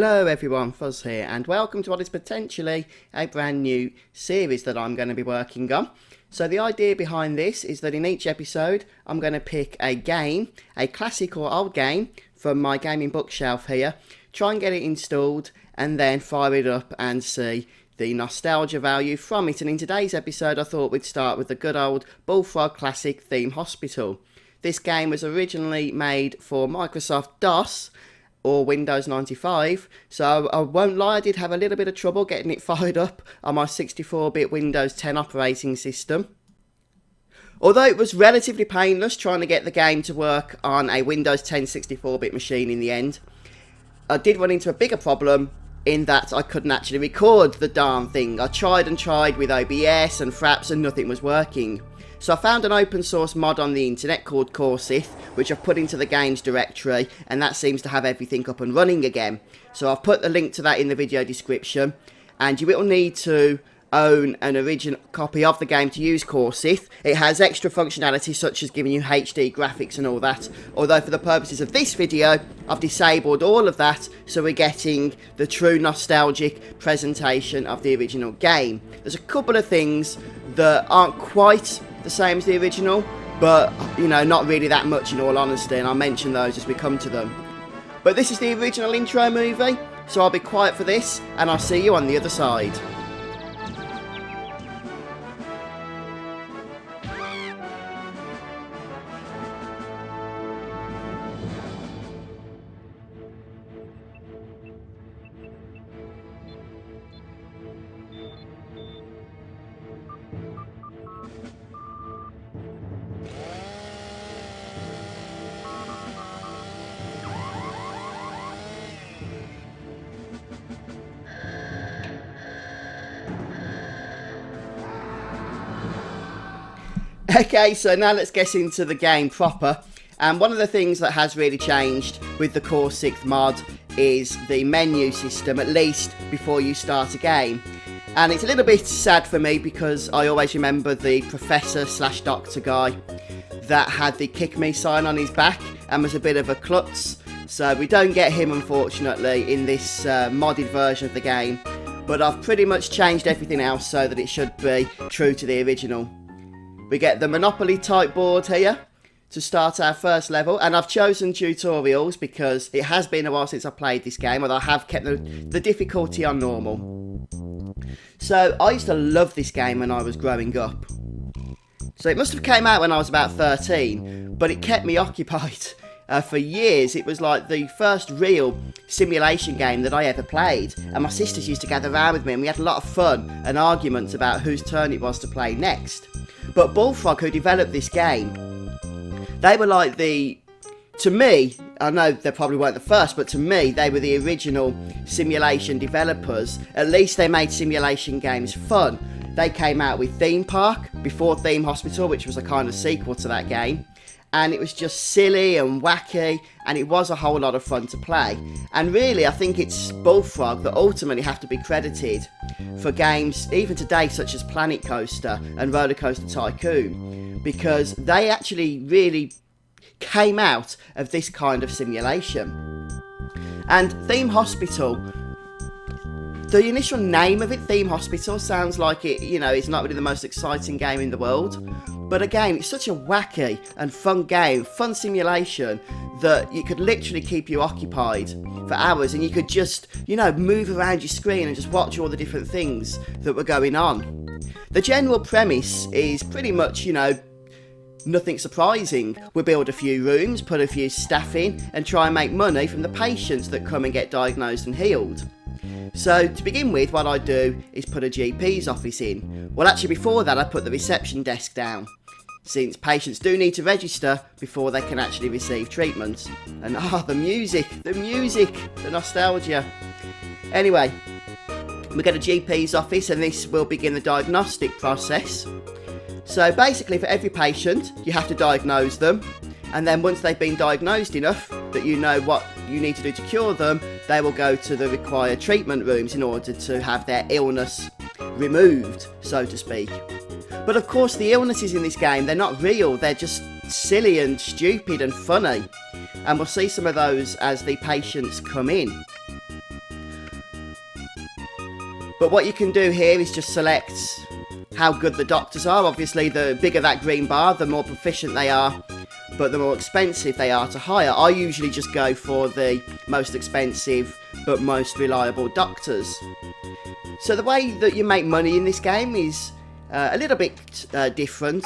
Hello everyone, Fuzz here, and welcome to what is potentially a brand new series that I'm going to be working on. So the idea behind this is that in each episode I'm going to pick a game, a classic or old game from my gaming bookshelf here, try and get it installed and then fire it up and see the nostalgia value from it. And in today's episode I thought we'd start with the good old Bullfrog Classic Theme Hospital. This game was originally made for Microsoft DOS or Windows 95, so I won't lie, I did have a little bit of trouble getting it fired up on my 64-bit Windows 10 operating system. Although it was relatively painless trying to get the game to work on a Windows 10 64-bit machine in the end, I did run into a bigger problem in that I couldn't actually record the darn thing. I tried and tried with OBS and Fraps and nothing was working. So I found an open source mod on the internet called corsixTH, which I've put into the games directory, and that seems to have everything up and running again. So I've put the link to that in the video description, and you will need to own an original copy of the game to use corsixTH. It has extra functionality such as giving you HD graphics and all that, although for the purposes of this video I've disabled all of that, so we're getting the true nostalgic presentation of the original game. There's a couple of things that aren't quite the same as the original, but you know, not really that much in all honesty, and I'll mention those as we come to them. But this is the original intro movie, so I'll be quiet for this and I'll see you on the other side. Okay, so now let's get into the game proper. And one of the things that has really changed with the corsixTH mod is the menu system, at least before you start a game. And it's a little bit sad for me because I always remember the professor/doctor guy that had the kick me sign on his back and was a bit of a klutz. So we don't get him, unfortunately, in this modded version of the game. But I've pretty much changed everything else so that it should be true to the original. We get the Monopoly type board here to start our first level, and I've chosen tutorials because it has been a while since I played this game, although I have kept the difficulty on normal. So I used to love this game when I was growing up. So it must have came out when I was about 13, but it kept me occupied for years. It was like the first real simulation game that I ever played, and my sisters used to gather around with me and we had a lot of fun and arguments about whose turn it was to play next. But Bullfrog, who developed this game, they were like to me, I know they probably weren't the first, but to me they were the original simulation developers. At least they made simulation games fun. They came out with Theme Park before Theme Hospital, which was a kind of sequel to that game. And it was just silly and wacky, and it was a whole lot of fun to play. And really, I think it's Bullfrog that ultimately have to be credited for games, even today, such as Planet Coaster and Roller Coaster Tycoon, because they actually really came out of this kind of simulation. And Theme Hospital, the initial name of it, Theme Hospital, sounds like it, you know, it's not really the most exciting game in the world. But again, it's such a wacky and fun game, fun simulation, that you could literally keep you occupied for hours, and you could just, you know, move around your screen and just watch all the different things that were going on. The general premise is pretty much, you know, nothing surprising. We build a few rooms, put a few staff in, and try and make money from the patients that come and get diagnosed and healed. So to begin with, what I do is put a GP's office in. Well, actually before that I put the reception desk down, since patients do need to register before they can actually receive treatment. And the music, the nostalgia. Anyway, we get a GP's office, and this will begin the diagnostic process. So basically for every patient you have to diagnose them, and then once they've been diagnosed enough that you know what you need to do to cure them, they will go to the required treatment rooms in order to have their illness removed, so to speak. But of course the illnesses in this game, they're not real, they're just silly and stupid and funny. And we'll see some of those as the patients come in. But what you can do here is just select how good the doctors are. Obviously, the bigger that green bar, the more proficient they are, but the more expensive they are to hire. I usually just go for the most expensive but most reliable doctors. So the way that you make money in this game is a little bit different.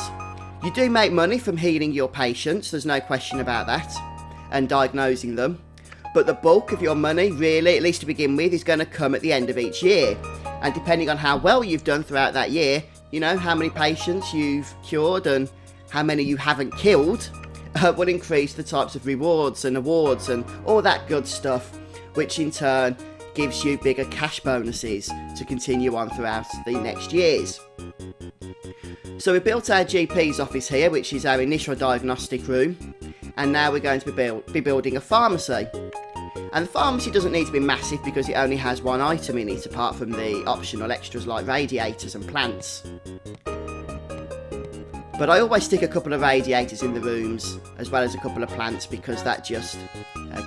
You do make money from healing your patients, there's no question about that, and diagnosing them. But the bulk of your money, really, at least to begin with, is going to come at the end of each year. And depending on how well you've done throughout that year, you know, how many patients you've cured and how many you haven't killed, will increase the types of rewards and awards and all that good stuff, which in turn gives you bigger cash bonuses to continue on throughout the next years. So we built our GP's office here, which is our initial diagnostic room, and now we're going to be building a pharmacy. And the pharmacy doesn't need to be massive because it only has one item in it, apart from the optional extras like radiators and plants. But I always stick a couple of radiators in the rooms, as well as a couple of plants, because that just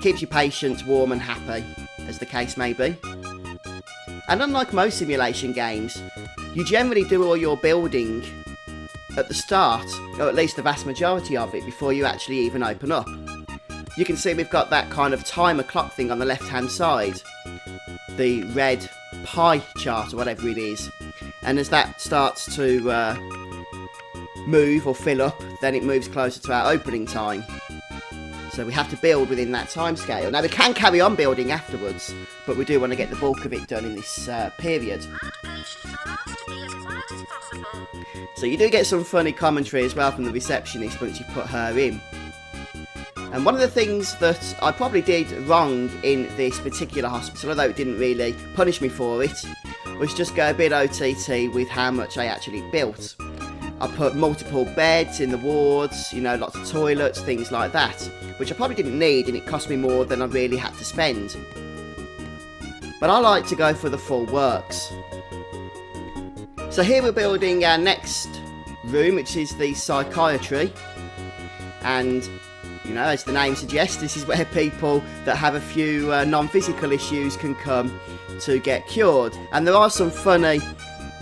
keeps your patients warm and happy, as the case may be. And unlike most simulation games, you generally do all your building at the start, or at least the vast majority of it, before you actually even open up. You can see we've got that kind of timer clock thing on the left hand side, the red pie chart or whatever it is, and as that starts to move or fill up, then it moves closer to our opening time. So we have to build within that time scale. Now we can carry on building afterwards, but we do want to get the bulk of it done in this period. So you do get some funny commentary as well from the receptionist once you put her in. And one of the things that I probably did wrong in this particular hospital, although it didn't really punish me for it, was just go a bit OTT with how much I actually built. I put multiple beds in the wards, you know, lots of toilets, things like that, which I probably didn't need, and it cost me more than I really had to spend. But I like to go for the full works. So here we're building our next room, which is the psychiatry, and you know, as the name suggests, this is where people that have a few non-physical issues can come to get cured. And there are some funny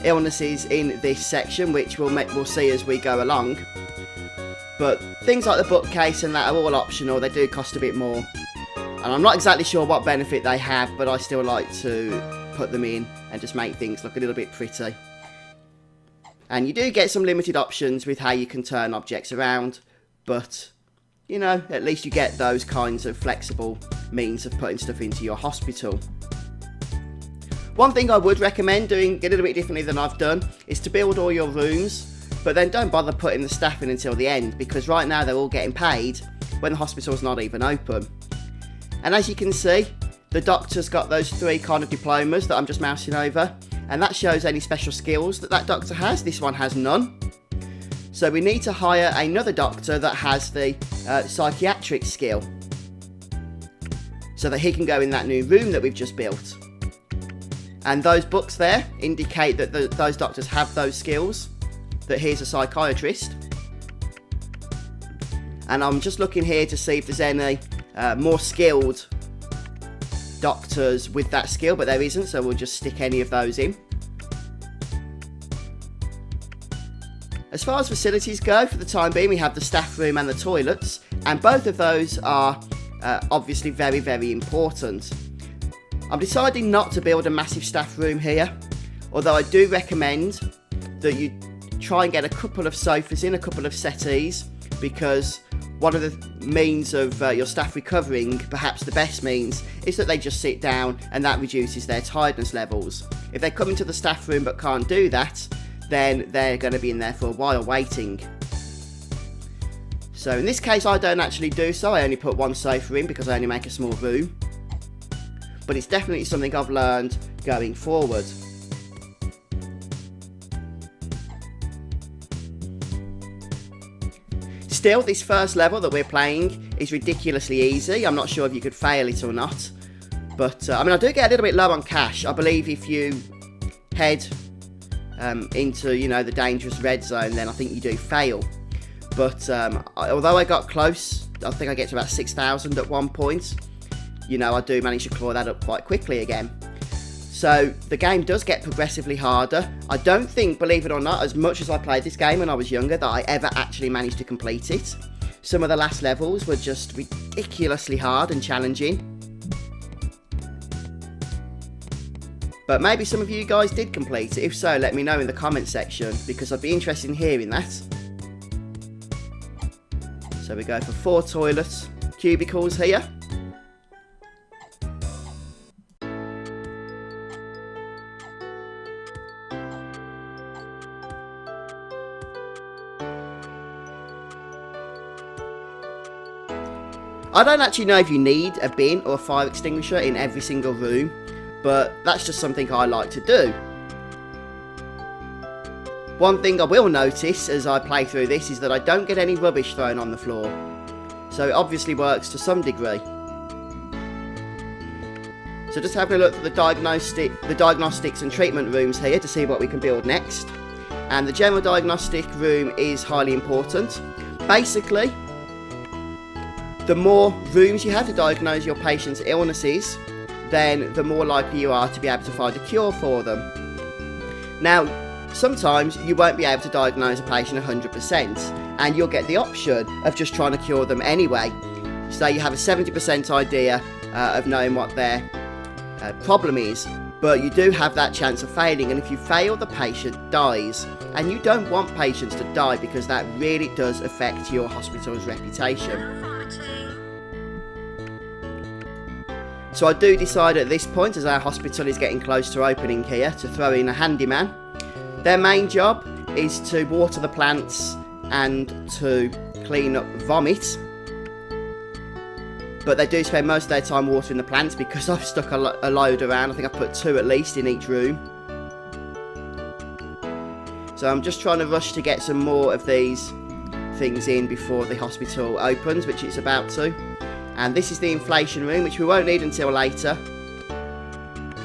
illnesses in this section, which we'll see as we go along. But things like the bookcase and that are all optional. They do cost a bit more. And I'm not exactly sure what benefit they have, but I still like to put them in and just make things look a little bit pretty. And you do get some limited options with how you can turn objects around, but you know, at least you get those kinds of flexible means of putting stuff into your hospital. One thing I would recommend doing a little bit differently than I've done is to build all your rooms, but then don't bother putting the staff in until the end, because right now they're all getting paid when the hospital's not even open. And as you can see, the doctor's got those 3 kind of diplomas that I'm just mousing over, and that shows any special skills that doctor has. This one has none. So we need to hire another doctor that has the psychiatric skill, so that he can go in that new room that we've just built. And those books there indicate that those doctors have those skills, that he's a psychiatrist. And I'm just looking here to see if there's any more skilled doctors with that skill, but there isn't, so we'll just stick any of those in. As far as facilities go, for the time being, we have the staff room and the toilets, and both of those are obviously very, very important. I'm deciding not to build a massive staff room here, although I do recommend that you try and get a couple of sofas in, a couple of settees, because one of the means of your staff recovering, perhaps the best means, is that they just sit down, and that reduces their tiredness levels. If they come into the staff room but can't do that, then they're going to be in there for a while waiting. So in this case I don't actually do so, I only put one sofa in because I only make a small room. But it's definitely something I've learned going forward. Still, this first level that we're playing is ridiculously easy. I'm not sure if you could fail it or not. But, I mean, I do get a little bit low on cash. I believe if you head into, you know, the dangerous red zone, then I think you do fail. But although I got close, I think I get to about 6,000 at one point, you know, I do manage to claw that up quite quickly again. So the game does get progressively harder. I don't think, believe it or not, as much as I played this game when I was younger, that I ever actually managed to complete it. Some of the last levels were just ridiculously hard and challenging. But maybe some of you guys did complete it. If so, let me know in the comment section, because I'd be interested in hearing that. So we go for 4 toilet cubicles here. I don't actually know if you need a bin or a fire extinguisher in every single room, but that's just something I like to do. One thing I will notice as I play through this is that I don't get any rubbish thrown on the floor, so it obviously works to some degree. So just having a look at the diagnostics and treatment rooms here to see what we can build next. And the general diagnostic room is highly important. Basically, the more rooms you have to diagnose your patient's illnesses, then the more likely you are to be able to find a cure for them. Now, sometimes you won't be able to diagnose a patient 100%, and you'll get the option of just trying to cure them anyway. So you have a 70% idea of knowing what their problem is, but you do have that chance of failing, and if you fail, the patient dies. And you don't want patients to die, because that really does affect your hospital's reputation. So I do decide at this point, as our hospital is getting close to opening here, to throw in a handyman. Their main job is to water the plants and to clean up vomit. But they do spend most of their time watering the plants, because I've stuck a load around. I think I've put 2 at least in each room. So I'm just trying to rush to get some more of these things in before the hospital opens, which it's about to. And this is the inflation room, which we won't need until later.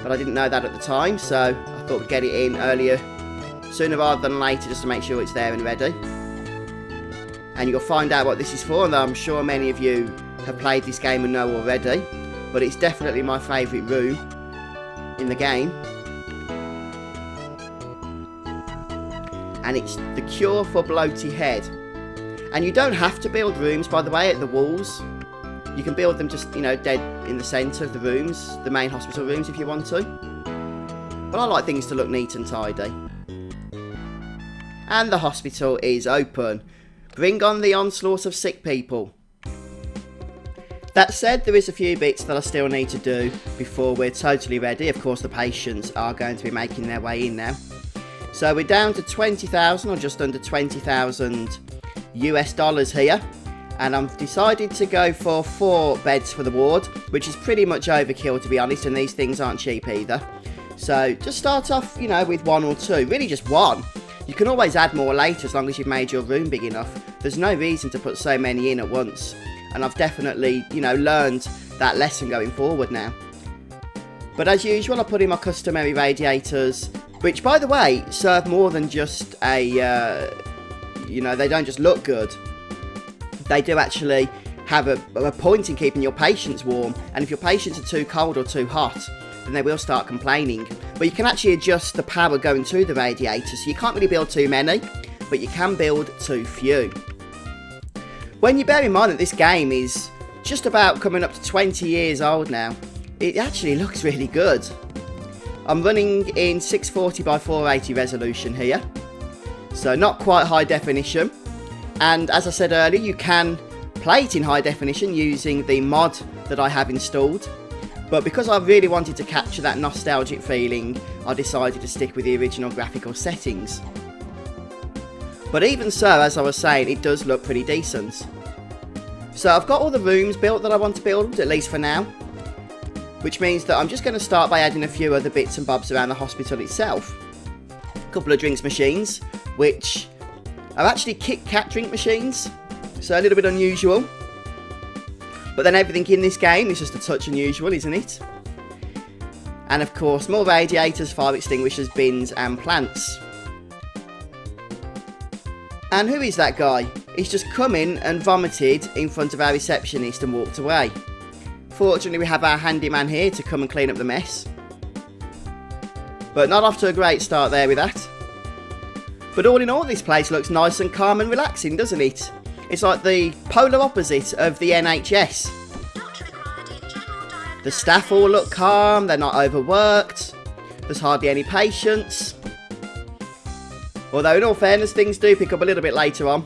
But I didn't know that at the time, so I thought we'd get it in earlier, sooner rather than later, just to make sure it's there and ready. And you'll find out what this is for, and I'm sure many of you have played this game and know already. But it's definitely my favourite room in the game. And it's the cure for bloaty head. And you don't have to build rooms, by the way, at the walls. You can build them just, dead in the centre of the rooms, the main hospital rooms, if you want to. But I like things to look neat and tidy. And the hospital is open. Bring on the onslaught of sick people. That said, there is a few bits that I still need to do before we're totally ready. Of course, the patients are going to be making their way in now. So we're down to 20,000, or just under 20,000 US dollars here. And I've decided to go for 4 beds for the ward, which is pretty much overkill, to be honest, and these things aren't cheap either. So just start off, with 1 or 2, really just 1. You can always add more later as long as you've made your room big enough. There's no reason to put so many in at once. And I've definitely, learned that lesson going forward now. But as usual, I put in my customary radiators, which, by the way, serve more than just a, they don't just look good. They do actually have a point in keeping your patients warm, and if your patients are too cold or too hot, then they will start complaining. But you can actually adjust the power going to the radiator, so you can't really build too many, but you can build too few. When you bear in mind that this game is just about coming up to 20 years old now, it actually looks really good. I'm running in 640 by 480 resolution here, so not quite high definition. And as I said earlier, you can play it in high definition using the mod that I have installed. But because I really wanted to capture that nostalgic feeling, I decided to stick with the original graphical settings. But even so, as I was saying, it does look pretty decent. So I've got all the rooms built that I want to build, at least for now. Which means that I'm just going to start by adding a few other bits and bobs around the hospital itself. A couple of drinks machines, which are actually Kit Kat drink machines, so a little bit unusual. But then everything in this game is just a touch unusual, isn't it? And of course, more radiators, fire extinguishers, bins and plants. And who is that guy? He's just come in and vomited in front of our receptionist and walked away. Fortunately, we have our handyman here to come and clean up the mess. But not off to a great start there with that. But all in all, this place looks nice and calm and relaxing, doesn't it? It's like the polar opposite of the NHS. The staff all look calm, they're not overworked, there's hardly any patients. Although in all fairness, things do pick up a little bit later on.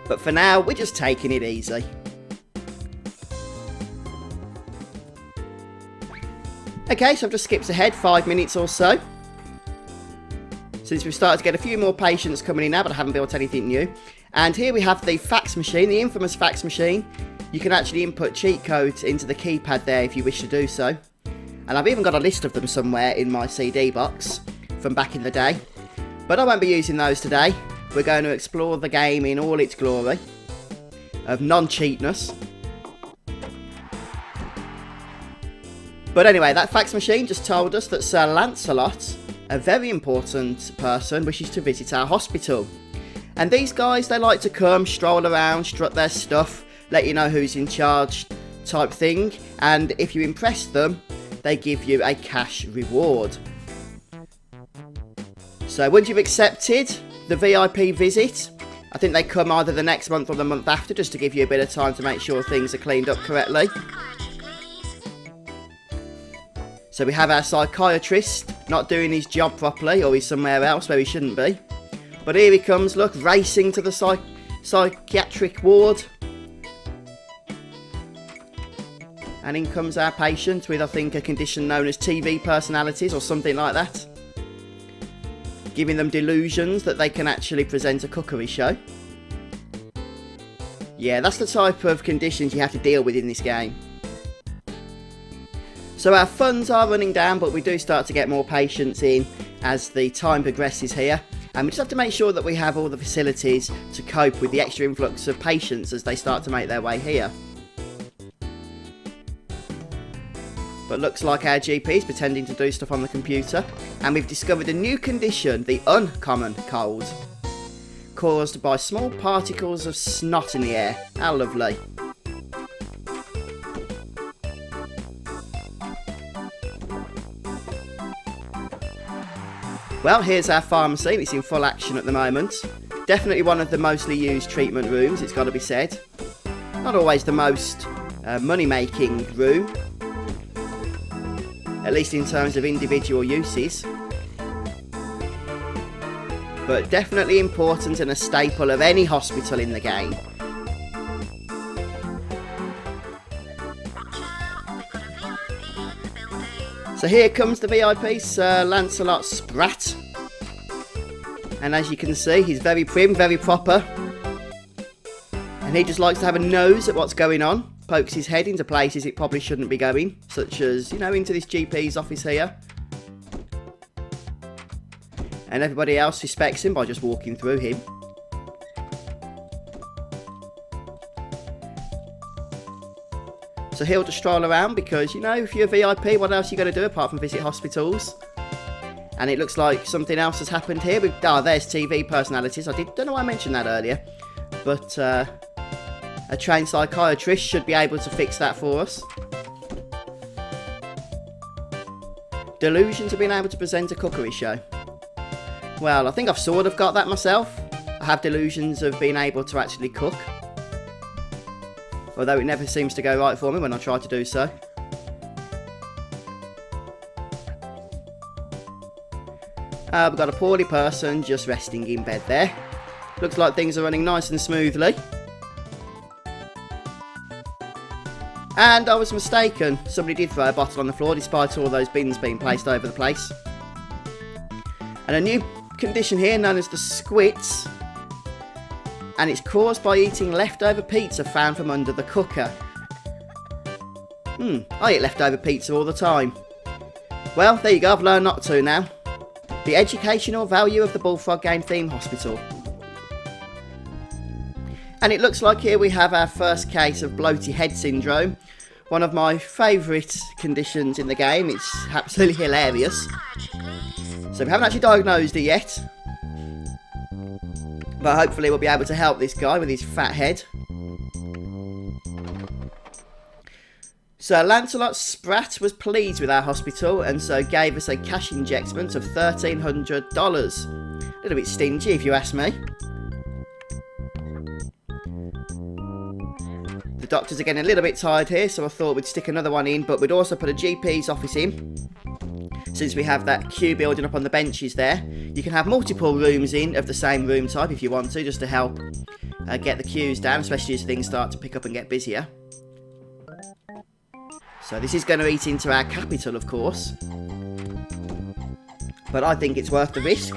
But for now, we're just taking it easy. Okay, so I've just skipped ahead 5 minutes or so. Since we've started to get a few more patients coming in now, but I haven't built anything new. And here we have the fax machine, the infamous fax machine. You can actually input cheat codes into the keypad there if you wish to do so. And I've even got a list of them somewhere in my CD box from back in the day. But I won't be using those today. We're going to explore the game in all its glory of non-cheatness. But anyway, that fax machine just told us that Sir Lancelot, a very important person, wishes to visit our hospital. And these guys, they like to come, stroll around, strut their stuff, let you know who's in charge type thing. And if you impress them, they give you a cash reward. So once you've accepted the VIP visit, I think they come either the next month or the month after, just to give you a bit of time to make sure things are cleaned up correctly. So we have our psychiatrist not doing his job properly, or he's somewhere else where he shouldn't be. But here he comes, look, racing to the psychiatric ward. And in comes our patient with, I think, a condition known as TV personalities or something like that. Giving them delusions that they can actually present a cookery show. Yeah, that's the type of conditions you have to deal with in this game. So our funds are running down, but we do start to get more patients in as the time progresses here. And we just have to make sure that we have all the facilities to cope with the extra influx of patients as they start to make their way here. But looks like our GP is pretending to do stuff on the computer. And we've discovered a new condition, the uncommon cold, caused by small particles of snot in the air. How lovely. Well, here's our pharmacy. It's in full action at the moment. Definitely one of the mostly used treatment rooms, it's got to be said. Not always the most money-making room, at least in terms of individual uses. But definitely important and a staple of any hospital in the game. So here comes the VIP, Sir Lancelot Sprat. And as you can see, he's very prim, very proper. And he just likes to have a nose at what's going on. Pokes his head into places it probably shouldn't be going. Such as, you know, into this GP's office here. And everybody else suspects him by just walking through him. So he'll just stroll around because, you know, if you're a VIP, what else are you going to do apart from visit hospitals? And it looks like something else has happened here. There's TV personalities. Don't know why I mentioned that earlier. But a trained psychiatrist should be able to fix that for us. Delusions of being able to present a cookery show. Well, I think I've sort of got that myself. I have delusions of being able to actually cook. Although it never seems to go right for me when I try to do so. We've got a poorly person just resting in bed there. Looks like things are running nice and smoothly. And I was mistaken. Somebody did throw a bottle on the floor despite all those bins being placed over the place. And a new condition here known as the squits. And it's caused by eating leftover pizza found from under the cooker. I eat leftover pizza all the time. Well, there you go, I've learned not to now. The educational value of the Bullfrog Game Theme Hospital. And it looks like here we have our first case of bloaty head syndrome. One of my favourite conditions in the game. It's absolutely hilarious. So we haven't actually diagnosed it yet. But hopefully we'll be able to help this guy with his fat head. So Lancelot Spratt was pleased with our hospital and so gave us a cash injectment of $1,300. A little bit stingy if you ask me. The doctors are getting a little bit tired here, so I thought we'd stick another one in, but we'd also put a GP's office in. Since we have that queue building up on the benches there, you can have multiple rooms in of the same room type if you want to, just to help get the queues down, especially as things start to pick up and get busier. So this is going to eat into our capital, of course. But I think it's worth the risk.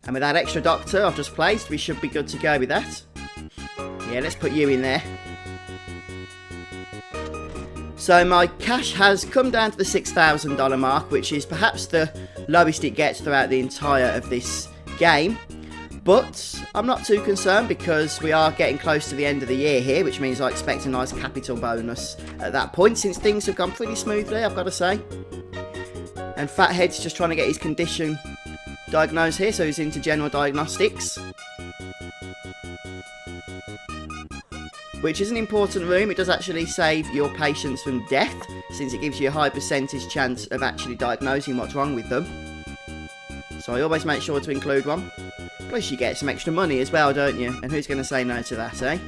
And with that extra doctor I've just placed, we should be good to go with that. Yeah, let's put you in there. So my cash has come down to the $6,000 mark, which is perhaps the lowest it gets throughout the entire of this game. But I'm not too concerned because we are getting close to the end of the year here, which means I expect a nice capital bonus at that point, since things have gone pretty smoothly, I've got to say. And Fathead's just trying to get his condition diagnosed here, so he's into general diagnostics. Which is an important room. It does actually save your patients from death, since it gives you a high percentage chance of actually diagnosing what's wrong with them. So I always make sure to include one. Plus you get some extra money as well, don't you? And who's going to say no to that, eh?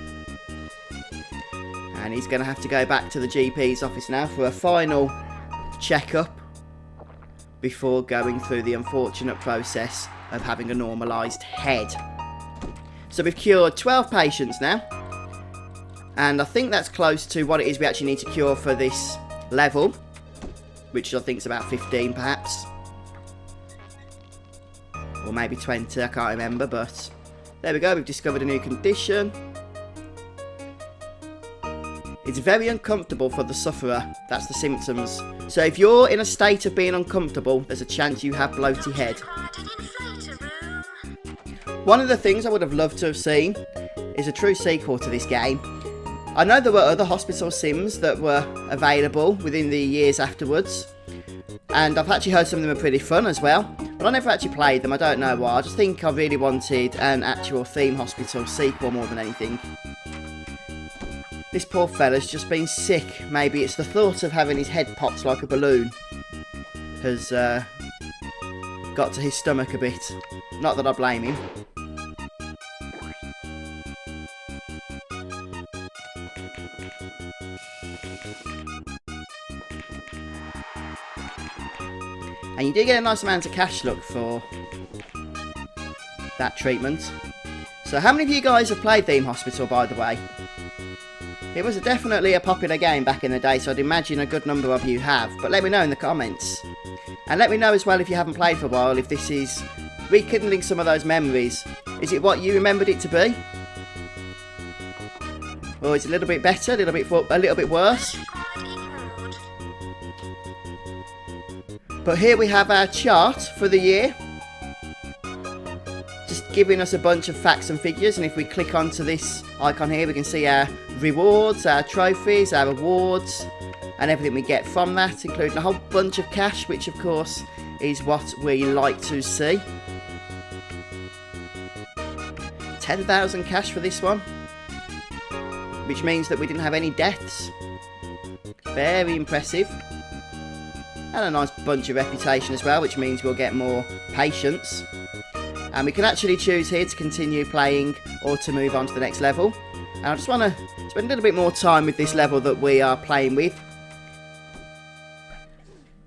And he's going to have to go back to the GP's office now for a final checkup before going through the unfortunate process of having a normalised head. So we've cured 12 patients now. And I think that's close to what it is we actually need to cure for this level, which I think is about 15 perhaps. Or maybe 20, I can't remember, but there we go, we've discovered a new condition. It's very uncomfortable for the sufferer, that's the symptoms. So if you're in a state of being uncomfortable, there's a chance you have bloaty head. One of the things I would have loved to have seen is a true sequel to this game. I know there were other hospital sims that were available within the years afterwards, and I've actually heard some of them are pretty fun as well, but I never actually played them, I don't know why. I just think I really wanted an actual theme hospital sequel more than anything. This poor fella's just been sick. Maybe it's the thought of having his head popped like a balloon has got to his stomach a bit. Not that I blame him. And you do get a nice amount of cash, look, for that treatment. So how many of you guys have played Theme Hospital, by the way? It was definitely a popular game back in the day, so I'd imagine a good number of you have. But let me know in the comments. And let me know as well, if you haven't played for a while, if this is rekindling some of those memories. Is it what you remembered it to be? Or is it a little bit better, a little bit worse? But here we have our chart for the year. Just giving us a bunch of facts and figures, and if we click onto this icon here, we can see our rewards, our trophies, our awards, and everything we get from that, including a whole bunch of cash, which of course is what we like to see. 10,000 cash for this one, which means that we didn't have any deaths. Very impressive. And a nice bunch of reputation as well, which means we'll get more patience. And we can actually choose here to continue playing or to move on to the next level. And I just want to spend a little bit more time with this level that we are playing with.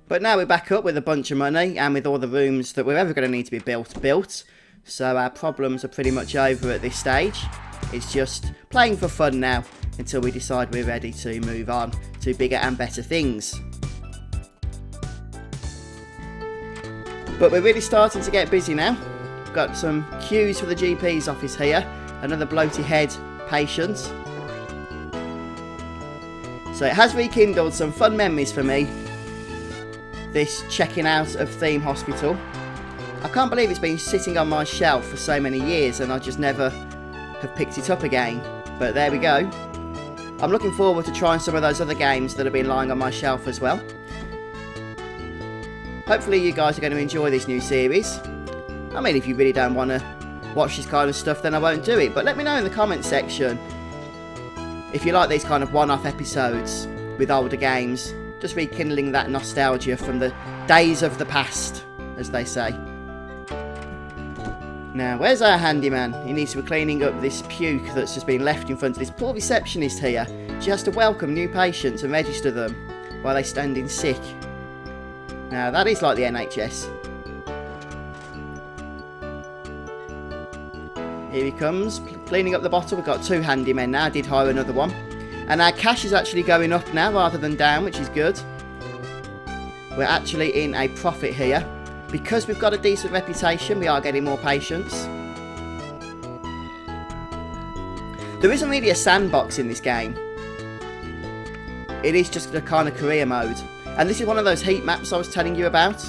But now we're back up with a bunch of money and with all the rooms that we're ever going to need to be built. So our problems are pretty much over at this stage. It's just playing for fun now until we decide we're ready to move on to bigger and better things. But we're really starting to get busy now. We've got some queues for the GP's office here. Another bloaty head patient. So it has rekindled some fun memories for me, this checking out of Theme Hospital. I can't believe it's been sitting on my shelf for so many years and I just never have picked it up again. But there we go. I'm looking forward to trying some of those other games that have been lying on my shelf as well. Hopefully you guys are going to enjoy this new series. I mean, if you really don't want to watch this kind of stuff, then I won't do it. But let me know in the comments section if you like these kind of one-off episodes with older games, just rekindling that nostalgia from the days of the past, as they say. Now, where's our handyman? He needs to be cleaning up this puke that's just been left in front of this poor receptionist here. She has to welcome new patients and register them while they stand in sick. Now, that is like the NHS. Here he comes, cleaning up the bottle. We've got 2 handymen now. I did hire another one. And our cash is actually going up now rather than down, which is good. We're actually in a profit here. Because we've got a decent reputation, we are getting more patients. There isn't really a sandbox in this game. It is just a kind of career mode. And this is one of those heat maps I was telling you about,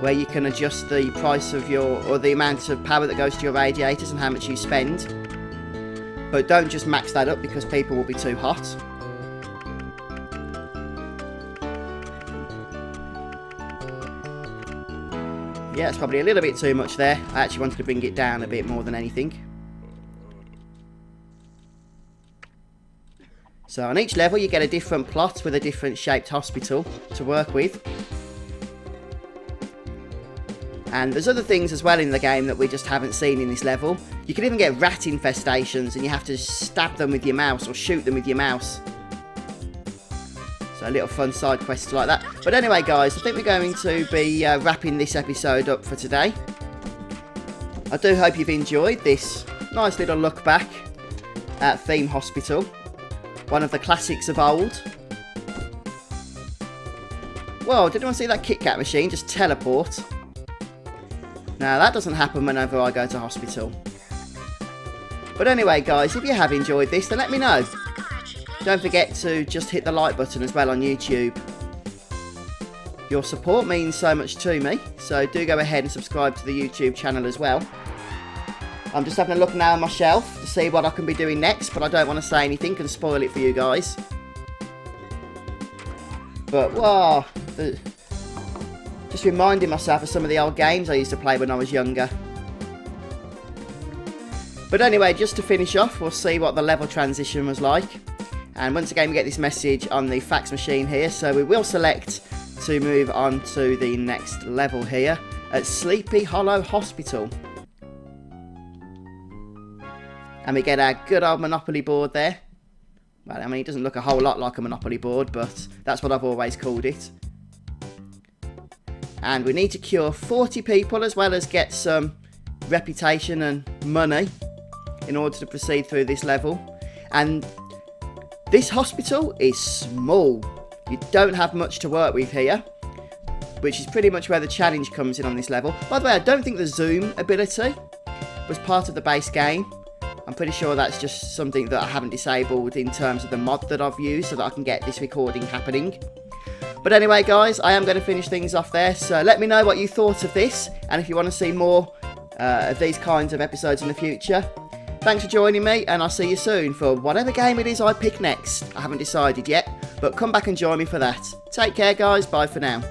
where you can adjust the price of or the amount of power that goes to your radiators and how much you spend. But don't just max that up because people will be too hot. Yeah, it's probably a little bit too much there. I actually wanted to bring it down a bit more than anything. So on each level you get a different plot with a different shaped hospital to work with. And there's other things as well in the game that we just haven't seen in this level. You can even get rat infestations and you have to stab them with your mouse or shoot them with your mouse. So a little fun side quest like that. But anyway guys, I think we're going to be wrapping this episode up for today. I do hope you've enjoyed this nice little look back at Theme Hospital. One of the classics of old. Whoa, did anyone see that Kit Kat machine just teleport? Now that doesn't happen whenever I go to hospital. But anyway guys, if you have enjoyed this, then let me know. Don't forget to just hit the like button as well on YouTube. Your support means so much to me, so do go ahead and subscribe to the YouTube channel as well. I'm just having a look now on my shelf to see what I can be doing next, but I don't want to say anything and spoil it for you guys. But, whoa, just reminding myself of some of the old games I used to play when I was younger. But anyway, just to finish off, we'll see what the level transition was like. And once again, we get this message on the fax machine here, so we will select to move on to the next level here at Sleepy Hollow Hospital. And we get our good old Monopoly board there. Well, I mean, it doesn't look a whole lot like a Monopoly board, but that's what I've always called it. And we need to cure 40 people as well as get some reputation and money in order to proceed through this level. And this hospital is small. You don't have much to work with here, which is pretty much where the challenge comes in on this level. By the way, I don't think the zoom ability was part of the base game. I'm pretty sure that's just something that I haven't disabled in terms of the mod that I've used so that I can get this recording happening. But anyway guys, I am going to finish things off there, so let me know what you thought of this, and if you want to see more of these kinds of episodes in the future. Thanks for joining me, and I'll see you soon for whatever game it is I pick next. I haven't decided yet, but come back and join me for that. Take care guys, bye for now.